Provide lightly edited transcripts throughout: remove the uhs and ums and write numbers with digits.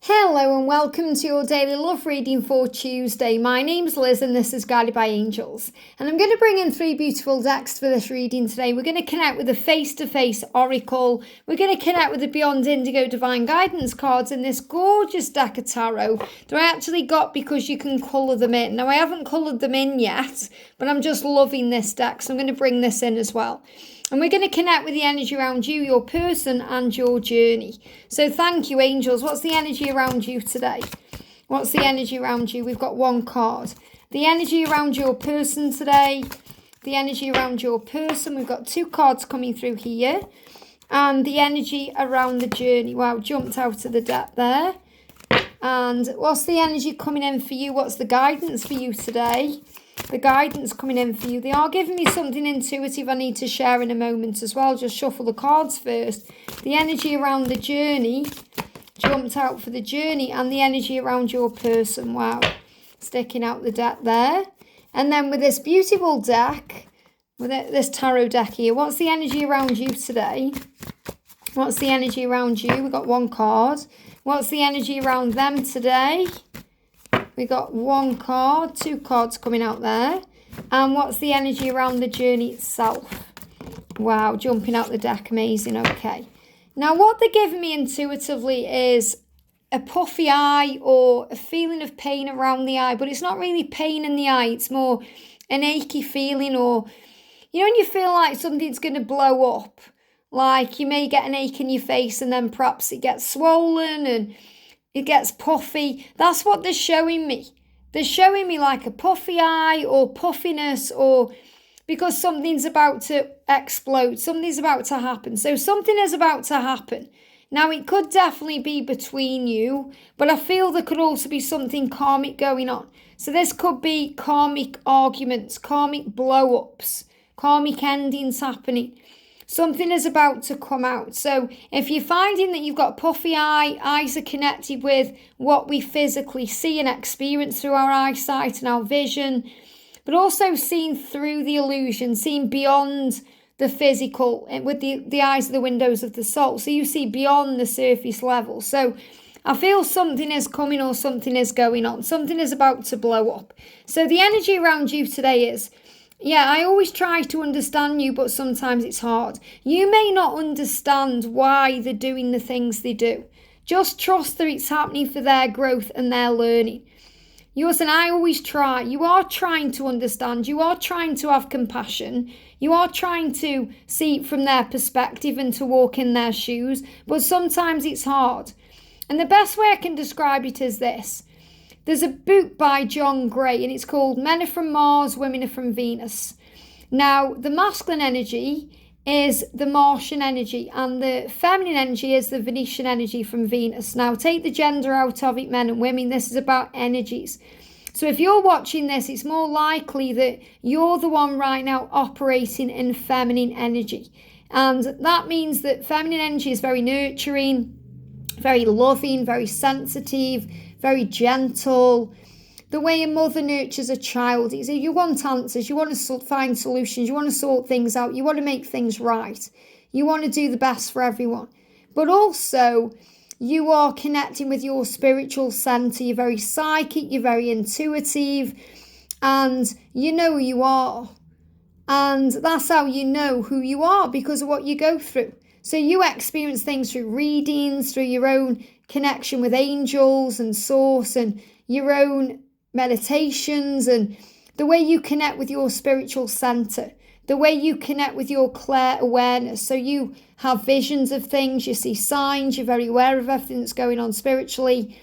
Hello and welcome to your daily love reading for Tuesday. My name's Liz and this is Guided by Angels. And I'm going to bring in three beautiful decks for this reading today. We're going to connect with the face-to-face oracle. We're going to connect with the Beyond Indigo divine guidance cards in this gorgeous deck of tarot that I actually got because you can colour them in. Now I haven't coloured them in yet, but I'm just loving this deck, so I'm going to bring this in as well. And we're going to connect with the energy around you, your person, and your journey. So thank you, angels. What's the energy around you today? What's the energy around you? We've got one card. The energy around your person today. The energy around your person. We've got two cards coming through here. And the energy around the journey. Wow, jumped out of the deck there. And what's the energy coming in for you? What's the guidance for you today? The guidance coming in for you. They are giving me something intuitive I need to share in a moment as well. Just shuffle the cards first. The energy around the journey. Jumped out for the journey. And the energy around your person. Wow. Sticking out the deck there. And then with this beautiful deck, with this tarot deck here, what's the energy around you today? What's the energy around you? We've got one card. What's the energy around them today? We got one card, two cards coming out there. And what's the energy around the journey itself? Wow, jumping out the deck, amazing, okay. Now what they're giving me intuitively is a puffy eye or a feeling of pain around the eye, but it's not really pain in the eye, it's more an achy feeling, or, you know, when you feel like something's going to blow up, like you may get an ache in your face and then perhaps it gets swollen and it gets puffy. That's what they're showing me. They're showing me like a puffy eye or puffiness, or because something's about to explode. Something's about to happen. So something is about to happen. Now it could definitely be between you, but I feel there could also be something karmic going on. So this could be karmic arguments, karmic blow-ups, karmic endings happening. Something is about to come out. So if you're finding that you've got puffy eyes are connected with what we physically see and experience through our eyesight and our vision, but also seeing through the illusion, seeing beyond the physical with the eyes of the windows of the soul. So you see beyond the surface level. So I feel something is coming or something is going on. Something is about to blow up. So the energy around you today is, yeah, I always try to understand you, but sometimes it's hard. You may not understand why they're doing the things they do. Just trust that it's happening for their growth and their learning. Yours and I always try. You are trying to understand. You are trying to have compassion. You are trying to see it from their perspective and to walk in their shoes. But sometimes it's hard. And the best way I can describe it is this. There's a book by John Gray and it's called Men Are From Mars, Women Are From Venus. Now, the masculine energy is the Martian energy and the feminine energy is the Venetian energy from Venus. Now, take the gender out of it, men and women. This is about energies. So if you're watching this, it's more likely that you're the one right now operating in feminine energy. And that means that feminine energy is very nurturing, very loving, very sensitive, very gentle. The way a mother nurtures a child is you want answers, you want to find solutions, you want to sort things out, you want to make things right, you want to do the best for everyone. But also, you are connecting with your spiritual center. You're very psychic, you're very intuitive, and you know who you are. And that's how you know who you are, because of what you go through. So you experience things through readings, through your own connection with angels and source and your own meditations and the way you connect with your spiritual center, the way you connect with your clear awareness. So you have visions of things, you see signs, you're very aware of everything that's going on spiritually.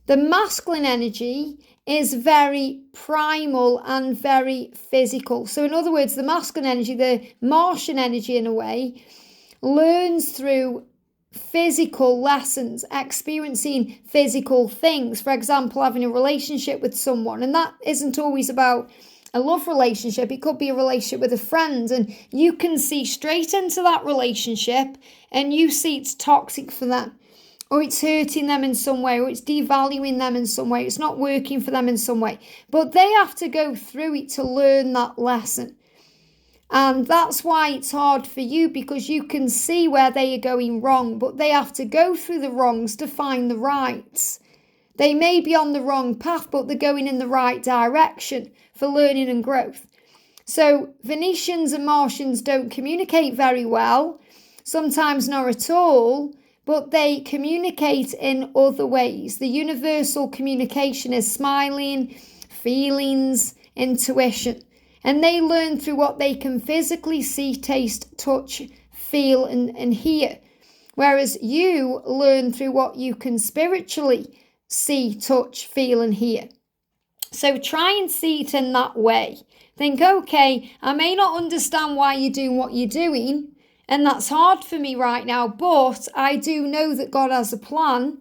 The masculine energy is very primal and very physical. So in other words, the masculine energy, the Martian energy in a way, learns through physical lessons, experiencing physical things. For example, having a relationship with someone, and that isn't always about a love relationship. It could be a relationship with a friend, and you can see straight into that relationship and you see it's toxic for them, or it's hurting them in some way, or it's devaluing them in some way, it's not working for them in some way. But they have to go through it to learn that lesson. And that's why it's hard for you, because you can see where they are going wrong, but they have to go through the wrongs to find the rights. They may be on the wrong path, but they're going in the right direction for learning and growth. So Venetians and Martians don't communicate very well, sometimes not at all, but they communicate in other ways. The universal communication is smiling, feelings, intuition. And they learn through what they can physically see, taste, touch, feel, and hear. Whereas you learn through what you can spiritually see, touch, feel, and hear. So try and see it in that way. Think, okay, I may not understand why you're doing what you're doing, and that's hard for me right now, but I do know that God has a plan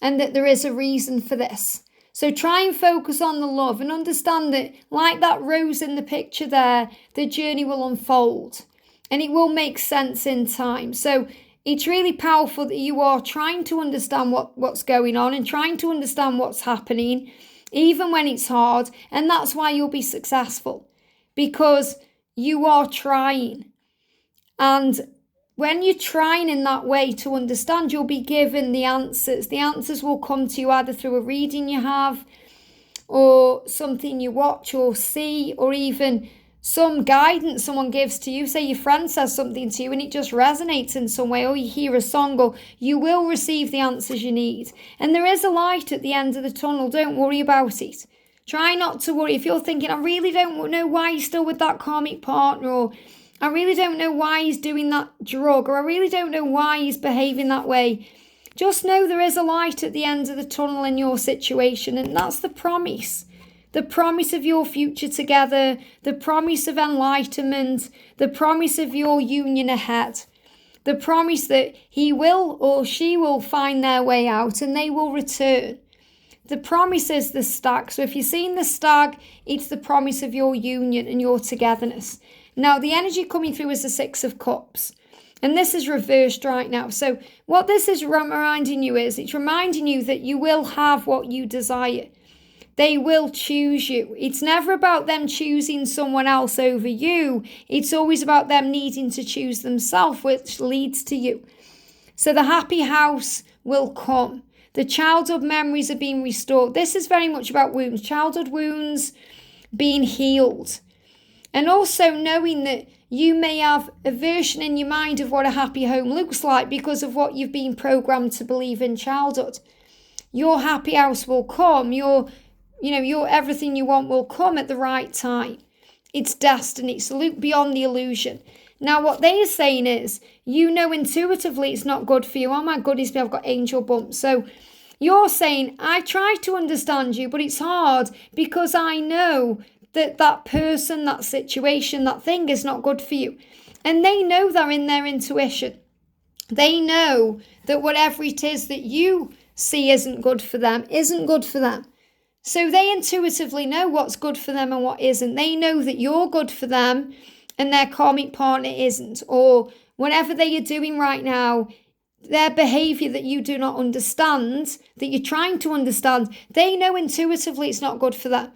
and that there is a reason for this. So try and focus on the love and understand that, like that rose in the picture there, the journey will unfold and it will make sense in time. So it's really powerful that you are trying to understand what's going on and trying to understand what's happening, even when it's hard. And that's why you'll be successful, because you are trying. And when you're trying in that way to understand, you'll be given the answers. The answers will come to you either through a reading you have, or something you watch or see, or even some guidance someone gives to you. Say your friend says something to you and it just resonates in some way, or you hear a song, or you will receive the answers you need. And there is a light at the end of the tunnel. Don't worry about it. Try not to worry. If you're thinking, I really don't know why you're still with that karmic partner, or I really don't know why he's doing that drug, or I really don't know why he's behaving that way, just know there is a light at the end of the tunnel in your situation, and that's the promise. The promise of your future together, the promise of enlightenment, the promise of your union ahead, the promise that he will or she will find their way out and they will return. The promise is the stag. So if you've seen the stag, it's the promise of your union and your togetherness. Now, the energy coming through is the Six of Cups. And this is reversed right now. So what this is reminding you is, it's reminding you that you will have what you desire. They will choose you. It's never about them choosing someone else over you. It's always about them needing to choose themselves, which leads to you. So the happy house will come. The childhood memories are being restored. This is very much about wounds, childhood wounds being healed. And also knowing that you may have a version in your mind of what a happy home looks like because of what you've been programmed to believe in childhood. Your happy house will come. Your everything you want will come at the right time. It's destiny. It's beyond the illusion. Now, what they are saying is, intuitively it's not good for you. Oh my goodness, I've got angel bumps. So you're saying, I try to understand you, but it's hard because I know that person, that situation, that thing is not good for you. And they know they're in their intuition. They know that whatever it is that you see isn't good for them. So they intuitively know what's good for them and what isn't. They know that you're good for them and their karmic partner isn't. Or whatever they are doing right now, their behavior that you do not understand, that you're trying to understand, they know intuitively it's not good for them.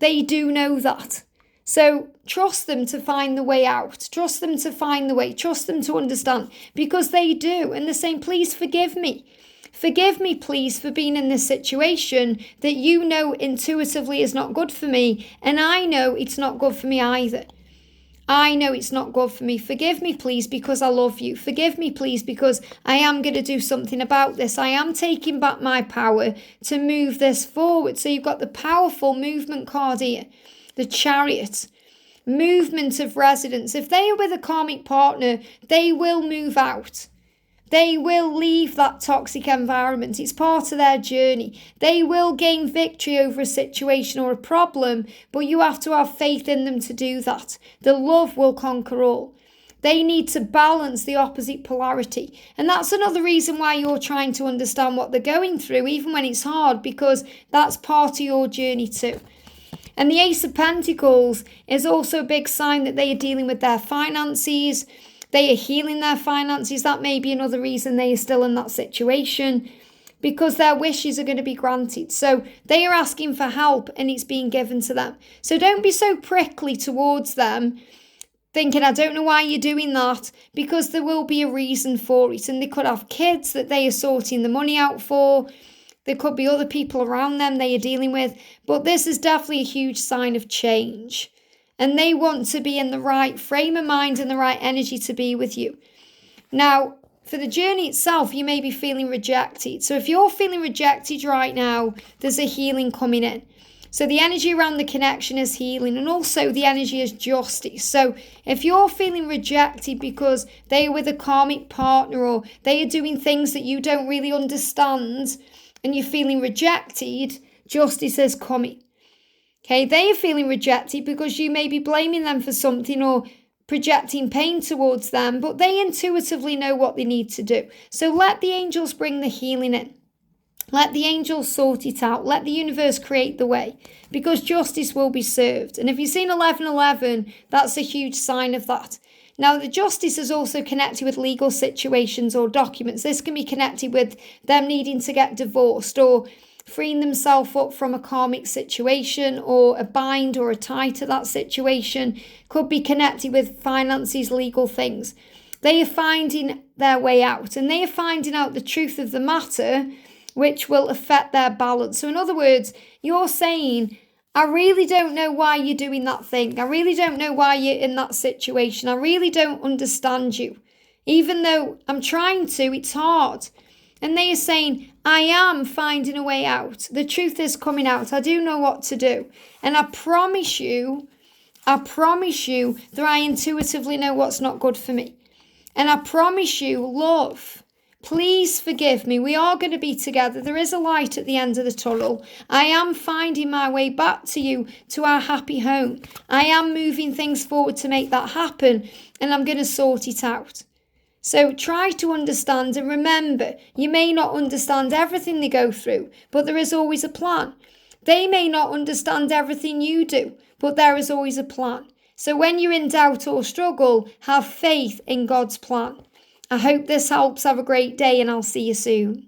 They do know that. So trust them to find the way out. Trust them to find the way. Trust them to understand, because they do. And they're saying, please forgive me. Forgive me, please, for being in this situation that you know intuitively is not good for me. And I know it's not good for me either. I know it's not good for me. Forgive me, please, because I love you. Forgive me, please, because I am going to do something about this. I am taking back my power to move this forward. So you've got the powerful movement card here, the Chariot, movement of residence. If they are with a karmic partner, they will move out. They will leave that toxic environment. It's part of their journey. They will gain victory over a situation or a problem, but you have to have faith in them to do that. The love will conquer all. They need to balance the opposite polarity. And that's another reason why you're trying to understand what they're going through, even when it's hard, because that's part of your journey too. And the Ace of Pentacles is also a big sign that they are dealing with their finances. They are healing their finances. That may be another reason they are still in that situation, because their wishes are going to be granted. So they are asking for help and it's being given to them. So don't be so prickly towards them. thinking, I don't know why you're doing that, because there will be a reason for it. And they could have kids that they are sorting the money out for. There could be other people around them they are dealing with. But this is definitely a huge sign of change. And they want to be in the right frame of mind and the right energy to be with you. Now, for the journey itself, you may be feeling rejected. So if you're feeling rejected right now, there's a healing coming in. So the energy around the connection is healing, and also the energy is justice. So if you're feeling rejected because they are with a karmic partner or they are doing things that you don't really understand and you're feeling rejected, justice is coming. Okay, they are feeling rejected because you may be blaming them for something or projecting pain towards them, but they intuitively know what they need to do. So let the angels bring the healing in. Let the angels sort it out. Let the universe create the way, because justice will be served. And if you've seen 1111, that's a huge sign of that. Now, the justice is also connected with legal situations or documents. This can be connected with them needing to get divorced or freeing themselves up from a karmic situation or a bind or a tie to that situation. Could be connected with finances, legal things. They are finding their way out, and they are finding out the truth of the matter, which will affect their balance. So in other words, you're saying, I really don't know why you're doing that thing. I really don't know why you're in that situation. I really don't understand you. Even though I'm trying to, it's hard. And they are saying, I am finding a way out. The truth is coming out. I do know what to do. And I promise you that I intuitively know what's not good for me. And I promise you, love, please forgive me. We are going to be together. There is a light at the end of the tunnel. I am finding my way back to you, to our happy home. I am moving things forward to make that happen, and I'm going to sort it out. So try to understand, and remember, you may not understand everything they go through, but there is always a plan. They may not understand everything you do, but there is always a plan. So when you're in doubt or struggle, have faith in God's plan. I hope this helps. Have a great day, and I'll see you soon.